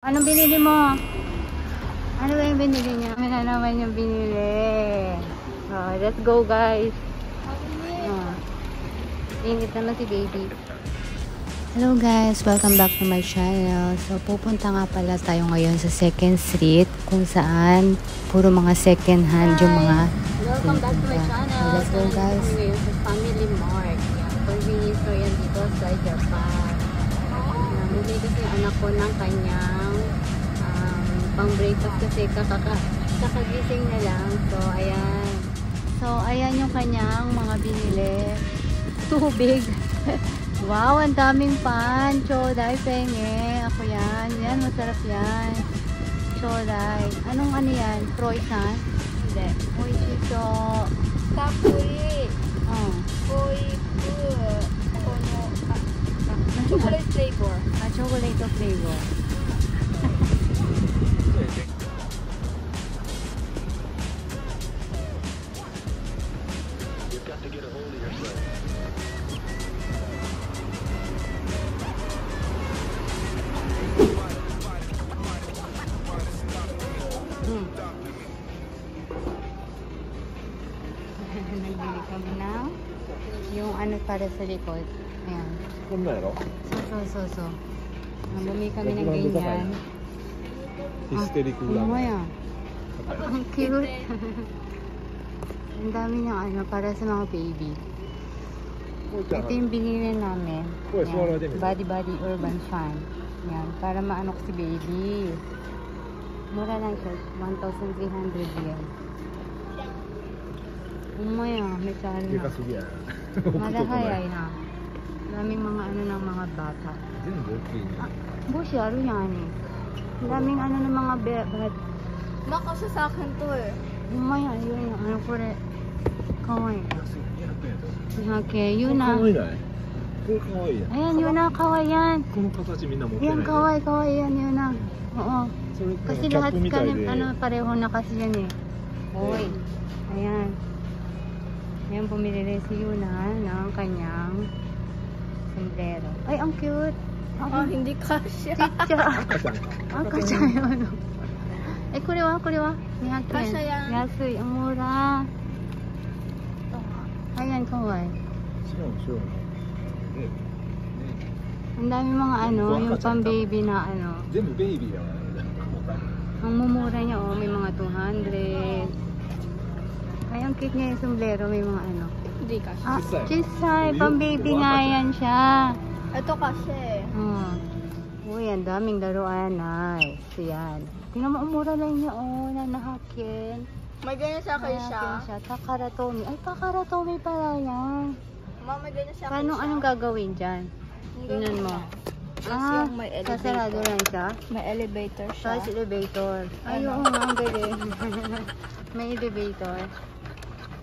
Anong binili mo? Ano ba yung binili niya? Ano na naman yung binili? Oh, let's go guys. Oh. Init naman si baby. Hello guys, welcome back to my channel. So pupunta nga pala tayo ngayon sa 2nd Street kung saan puro mga second hand yung mga Welcome back to my channel. Let's go guys. Ngayon sa Family Mart. Yan, convenience store yan dito sa Japan. Bumili kasi yung anak ko ng kanyang pang breakfast kasi kakagising na lang. So ayan. So ayan yung kanyang mga binili. Tubig. Wow, ang daming pan. Choday, penge. Ako yan. Yan, masarap yan. Choday. Anong ano yan? Croissant? Hindi. Oishiso. Tapuri. Oh. Koiku. Kono. Chocolate flavor. Chocolate flavor. You've got to get a hold of yourself. Nagbili kami na yung ano para sa likod. Ayan. こんなんやろ So. Bumili kami ng ganyan. ヒステリック裏 Ano の yan? Ang cute. Ang dami ng ano para sa mga baby. Ito yung binili namin. Yan. Body Urban Fan. Yan. Para maano ko si baby. Mura lang siya. 1,300 yen. Umaya, may saan で na. かすぎや Malahayay na. Daming mga ano ng mga bata. 全部大きいね Bushi, aro yan eh. Daming ano ng mga bad. Makasya sa akin to eh. Umaya, yun. Ano ko rin. Kawaii. 200円 Okay, yun か na. わいないこれかわいいやん Ayan, yun na. Kawaii yan. この形みんな持ってない Yan, kawaii yan. Yun na. Oo. それ Kasi キャッ lahat プみたい kami, で ano, pareho na kasi yan eh. Oy. Ayan. Ayan, bumili rin si Yuna ng kanyang sombrero. Ay, ang cute. Hindi kasya. Chicha. 赤ちゃんか Akacha yun. Eh, kore wa? 200 Kasya yen. yan. Yasui. Ang mura. Ayan, kawaii. 違う違うね Ang dami mga ano, yung pang-baby na ano. 全部ベイビーやわ Ang mumura niya, oh, may mga 200. Ay, ang cute niya yung sombrero, may mga ano. Hindi kasya. Ah, Chisay. chisay. Pang-baby nga yan siya. Ito kasya eh. Oh. Uy, ang daming laruan. Nice. Yan. Tingnan mo, ang mura lang niya, oh, nanahakin. May ganyan sa akin siya. Nanahakin siya. Takaratomi. Ay, takaratomi pala yan. Mama, may ganyan sa akin Paano, siya. anong gagawin dyan? Tingnan mo. Ah, yung may elevator. sasarado lang siya. May elevator siya. Tapos elevator. Ay, Ano? oo nga, ang galing. May elevator.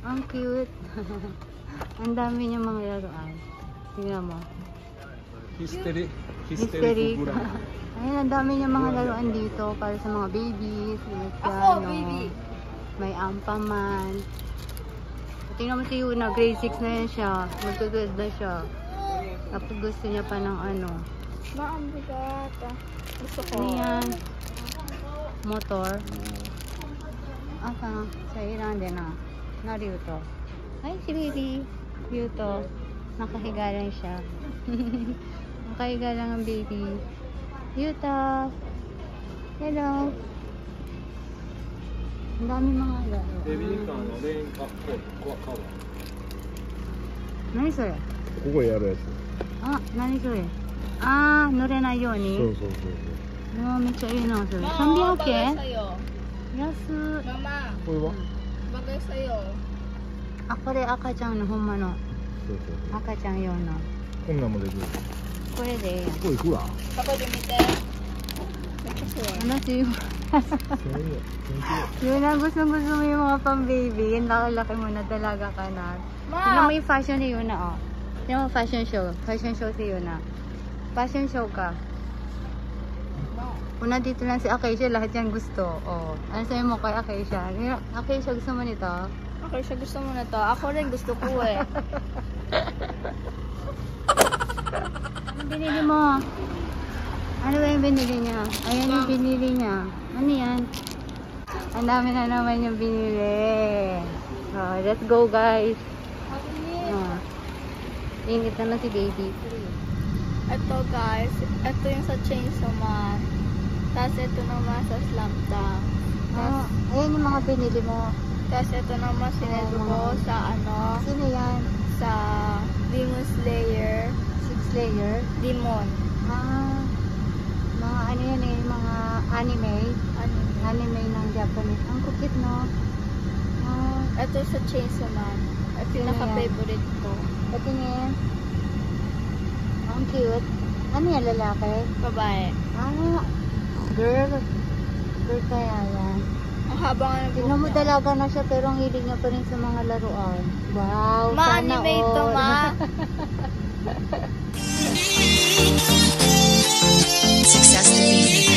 Ang cute. Ang dami niya mga laruan. Tingnan mo. ヒステリッ Hysteric. クブラン Ayun, ang dami niya mga laruan dito para sa mga babies. May Ako, piano, baby. may ampaman. Tingnan mo si Yuna, grade 6 na yan siya. Magtutulad na siya. Tapos gusto niya pa ng ano. Ang bigat. Gusto ko. Ano yan? Motor. Asa? Sa Iran din na. Naruto. Ay, si baby. Yuto. Nakahiga lang siya. Nakahiga lang ang baby. Yuto. Hello. Ang dami mga laro. ベビーカーのレーンカップカバー Naniそれ? ここやるやつ Ah, naniそれ? Ah, 乗れないようそうに? そうそうそう Oh, めっちゃいいなそれ. Mama, 300 bagay yen? sa'yo. 安い. Mama, これは bagay sa'yo. Ah, これ赤ちゃんのほんまのそうそうそう赤ちゃん用のこんなんもできるこれでいいやん。ここいくら Kapag umite. Ano si Yun ang gusto mo yung mga pang-baby. Yan laki-laki mo na dalaga ka na. Tignan mo yung fashion ni Yuna, oh. Tignan mo fashion show. Fashion show si Yuna. Fashion show ka. Una dito lang si Acacia, lahat yan gusto. Oh. Ano sa'yo mo kay Acacia? Acacia, gusto mo nito? Okay, siya gusto mo na to. Ako rin gusto ko eh. Ano binili mo? Ano ba yung binili niya? Ayan yung binili niya. Ano yan? Ang dami na naman yung binili. Oh, let's go guys. Oh. Init naman si baby. Ito guys, ito yung sa Chainsaw Man. Tapos ito naman sa Slam Dunk. Oh, ayan yung mga binili mo. Tapos ito naman sinendo ko sa ano, Sino yan? sa Demon Slayer. 6 layer? Demon. Ah, mga ano yan eh, mga anime. Ano? Anime ng Japanese. Ang kukit no? Ah, Ito sa Chainsaw Man. Ito yung Sino yan? naka-favorite ko. patingin. Ang cute. Ano yan, lalaki? Babae. Ah, girl. Girl kaya yan. Ang haba nga ng Tingnan mo buhok niya. dalaga na siya pero ang hilig niya pa rin sa mga laruan. Wow, sana Ma-anime ito, all. ma. Success TV.